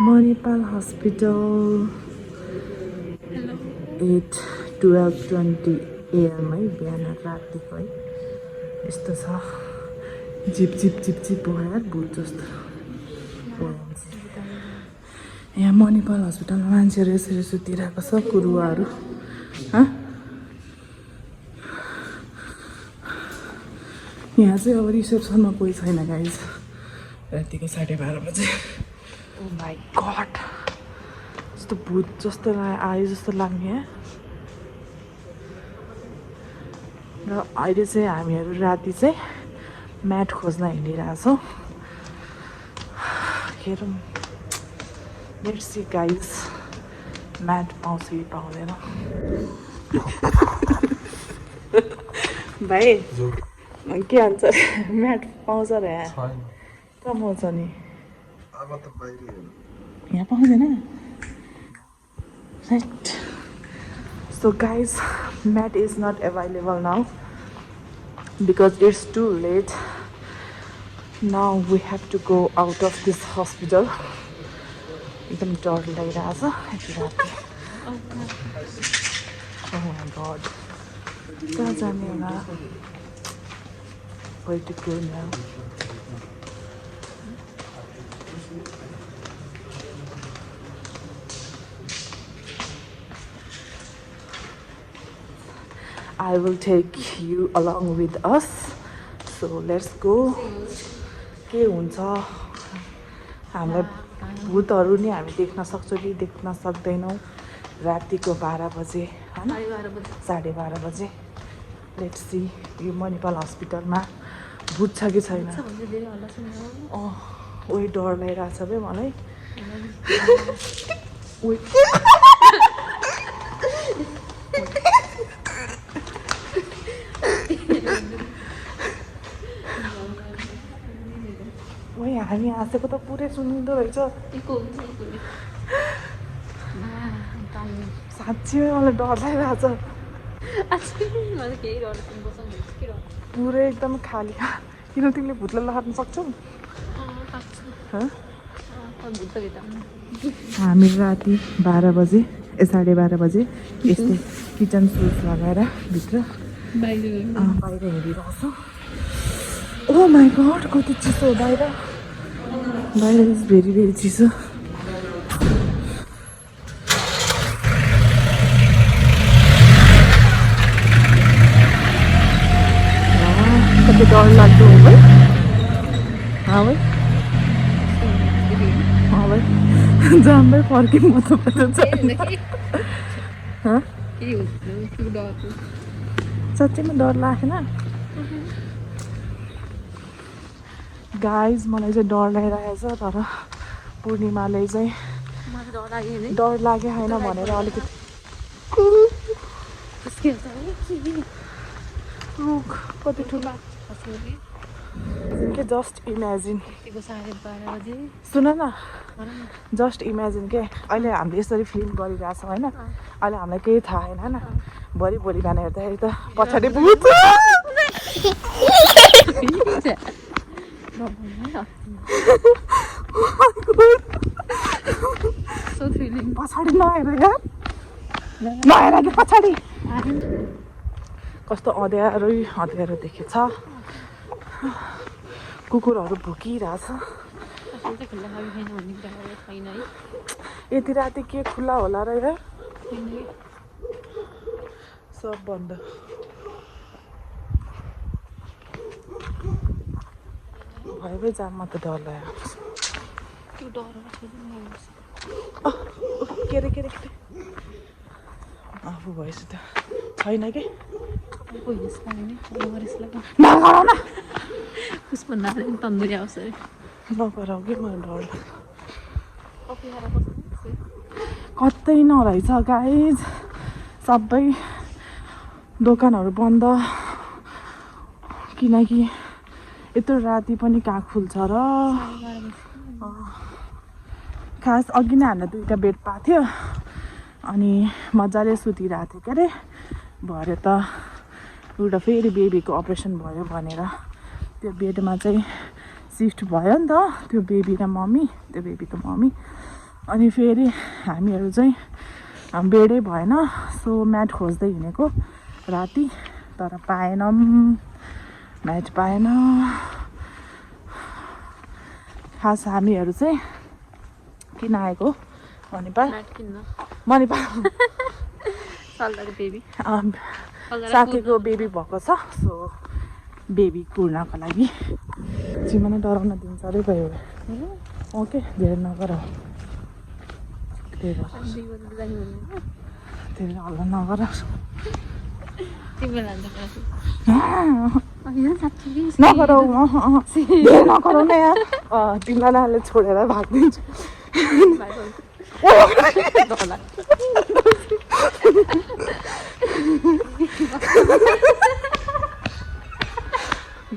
Manipal Hospital 8:12:20 AM है बिहान रातिको है यस्तो छ जिप जिप जिप जिप भयो यार भूत जस्तो यहाँ मणिपाल हस्पिटलमा मान्छेहरू यसरी सुतिरहेको छ कुरुवाहरू यहाँ चाहिँ अब रिसेप्सनमा कोही छैन गाइज रातिको 12:30 बजे ओ माई गड यस्तो भूत जस्तो आयो जस्तो लाग्ने र अहिले चाहिँ हामीहरू राति चाहिँ म्याट खोज्न हिँडिरहेछौँ हेरौँ लेट्स सी गाइज म्याट पाउँछ कि पाउँदैन भाइ के भन्छ म्याट पाउँछ र यहाँ कहाँ पाउँछ नि यहाँ पाउँदैन right So guys, mat is not available now because it's too late. Now we have to go out of this hospital. एकदम डर लागिरहेछ यति राति Oh my god. कहाँ जाने होला Where to go now? I will take you along with us. So let's go. के हुन्छ हामीलाई भूतहरू नि हामी देख्न सक्छौँ कि देख्न सक्दैनौँ रातिको 12 बजे हैन 12:30 बजे लेट्स सी यो मणिपाल हस्पिटलमा भूत छ कि छैन ओइ डर लागिरहेछ बे मलाई ओइ हामी हाँसेको त पुरै सुनिँदो रहेछ साँच्चै मलाई डर लागिरहेछ पुरै एकदम खाली किन तिमीले भूतलाई लड्न सक्छौ हामी राति 12 बजे 12:30 बजे यस्तै किचन सुज लगाएर भित्र बाहिर हिँडिरहेछौँ Oh my god, कति चिसो बाहिर इज भेरी भेरी चिसो कति डर लाग्दो हो भाइ भाइ जाँदै फर्क्यौँ म त साँच्चैमा डर लागेन गाइज मलाई चाहिँ डर लागिरहेछ तर पूर्णिमाले चाहिँ डर लाग्यो होइन भनेर अलिकति रुख कति ठुलो के जस्ट इमेजिन सुन न जस्ट इमेजिन के अहिले हामीले यसरी फिल्म गरिरहेछौँ होइन अहिले हामीलाई केही थाहा छैन होइन भोलि बिहान हेर्दाखेरि त पछाडि भूत पछाडि नहेर यार नहेर कि पछाडि कस्तो अँध्यारो देखेछ कुकुरहरू भुकिरहेछ यति राति के खुल्ला होला र यार सब बन्द भयो जाममा त डर लाग्यो के अरे आफू भएछु त छैन कि तन्दुरी आउँछ नगराउ कि मलाई डर लाग्छ कतै नरहेछ गाइज सबै दोकानहरू बन्द किनकि यत्रो राति पनि कहाँ खुल्छ र खास अघि नै हामीलाई 2टा बेड पाएको थियो अनि मजाले सुतिरहेको थियो के अरे भरे त एउटा फेरि बेबीको अपरेसन भयो भनेर त्यो बेडमा चाहिँ सिफ्ट भयो नि त त्यो बेबी र मम्मी त्यो बेबीको मम्मी अनि फेरि हामीहरू चाहिँ बेडै भएन सो म्याट खोज्दै हिँडेको राति तर पाएनौँ म्याट पाएन खास हामीहरू चाहिँ किन आएको मणिपाल साकेको बेबी भएको छ सो बेबी कुर्नको लागि चिमाले डराउन दिन्छ अरे भयो ओके धेरै नगर धेरै हल्ला नगर नगराउ नगराउ न यार तिमीलाई नाले छोडेर भागिदिन्छु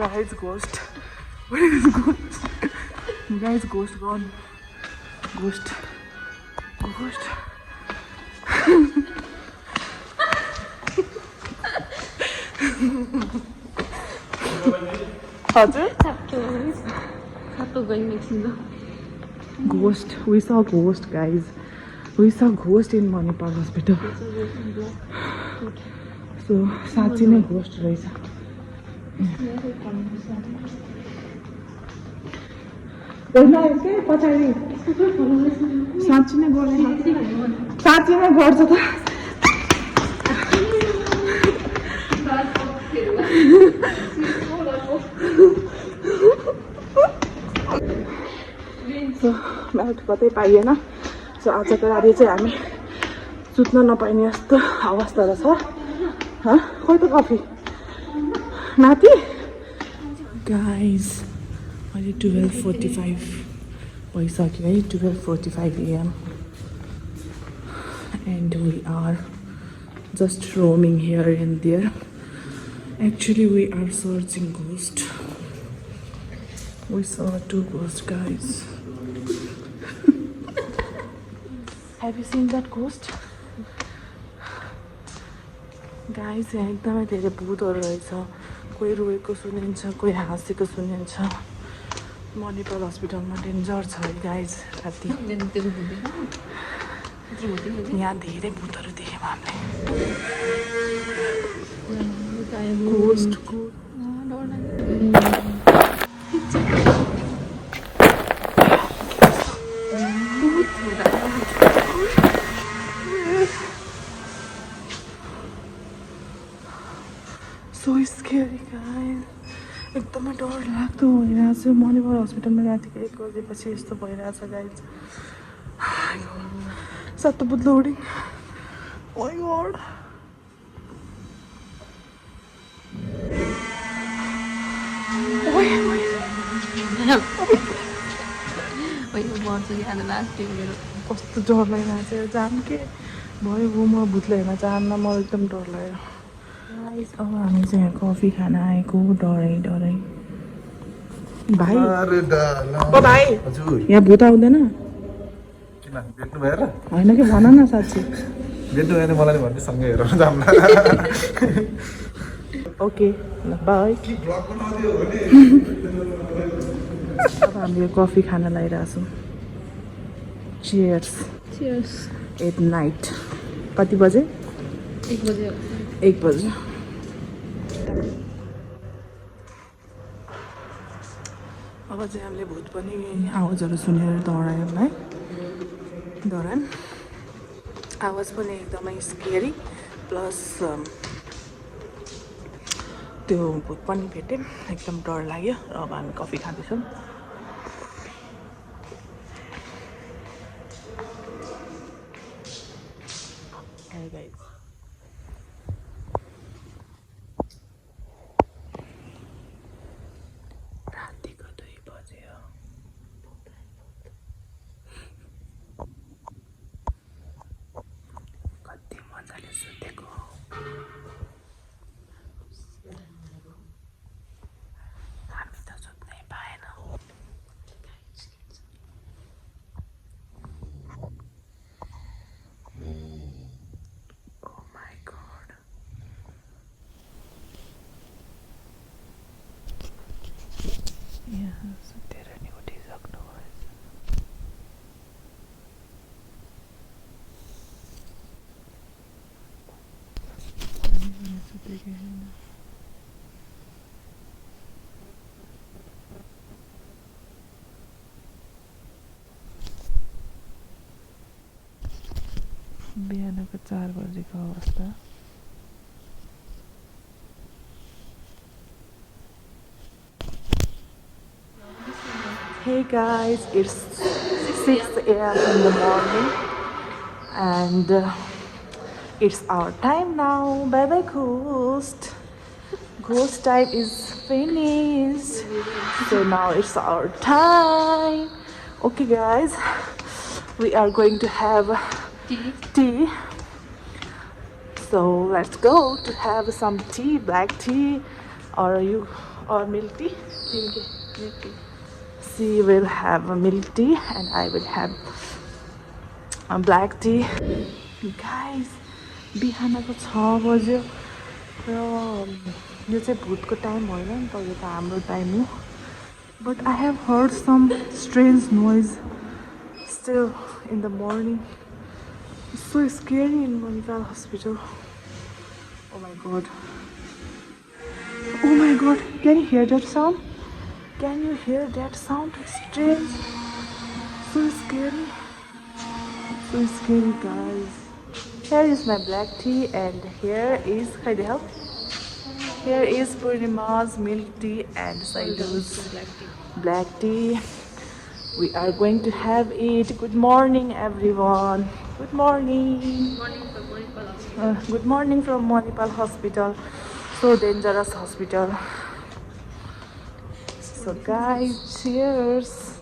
Guys, ghost. What is ghost? Guys, ghost gone. Ghost. Ghost. हजुर Ghost. We saw ghost, guys. We saw ghost in Manipal hospital. So, साँच्चै नै ghost रहेछ. पछाडि साँच्ची नै गर्छ साँच्ची नै गर्छ त म्याट कतै पाइएन सो आजको राति चाहिँ हामी सुत्न नपाइने जस्तो अवस्था रहेछ खोइ त कफी माथि गाइज अहिले 12:45 भइसक्यो है 12:45 AM and we are just roaming here and there. Actually we are searching ghost. We saw 2 ghosts, guys. Have you seen that ghost? Guys, यहाँ एकदमै धेरै भूतहरू रहेछ कोही रोएको सुनिन्छ कोही हाँसेको सुनिन्छ मणिपाल हस्पिटलमा डेन्जर छ है गाइज राति यहाँ धेरै भूतहरू देख्यौँ हामीले So scary, guys. एकदमै डर लाग्दो भइरहेछ मणिपाल हस्पिटलमा रातिको 1 बजेपछि यस्तो भइरहेछ गाइज सत्तो लोडिङ माय गॉड कस्तो डर लागिरहेको छ जाम के भयो हो म भूतले हेर्न चाहन्न म एकदम डर लाग्यो अब हामी चाहिँ यहाँ कफी खान आएको डराइ भाइ ओ भाइ यहाँ भूत आउँदैन होइन कि भन न साँच्ची ओके ल बाई अब हामीले कफी खान लागिरहेछौँ चियर्स एट नाइट कति बजे 1 बजे अब चाहिँ हामीले भूत पनि आवाजहरू सुनेर डरायौँ है डरायौँ आवाज पनि एकदमै स्केरी प्लस त्यो भूत पनि भेट्यौँ एकदम डर लाग्यो र अब हामी कफी खाँदैछौँ हामी त सुत्नै पाएन बिहानको 4 बजेको अवस्था. Hey guys, it's 6 a.m. in the morning and it's our time now. Bye bye ghost. Ghost time is finished. So now it's our time. Okay guys, we are going to have tea. So let's go to have some tea, black tea or milk tea. Milk tea. She will have a milk tea and I will have a black tea. Guys, बिहानको 6 बज्यो र यो चाहिँ भूतको time होइन नि त, यो त हाम्रो टाइम हो. But I have heard some strange noise still in the morning. It's so scary in Manipal hospital. Oh my god. Oh my god, can you hear that sound? Can you hear that sound? It's strange. So scary. So scary, guys. Here is my black tea and here is help. Here is Purnima's milk tea and Sailu's black tea. We are going to have it. Good morning, everyone. Good morning. Good morning from Manipal Hospital. So dangerous hospital. So guys, cheers.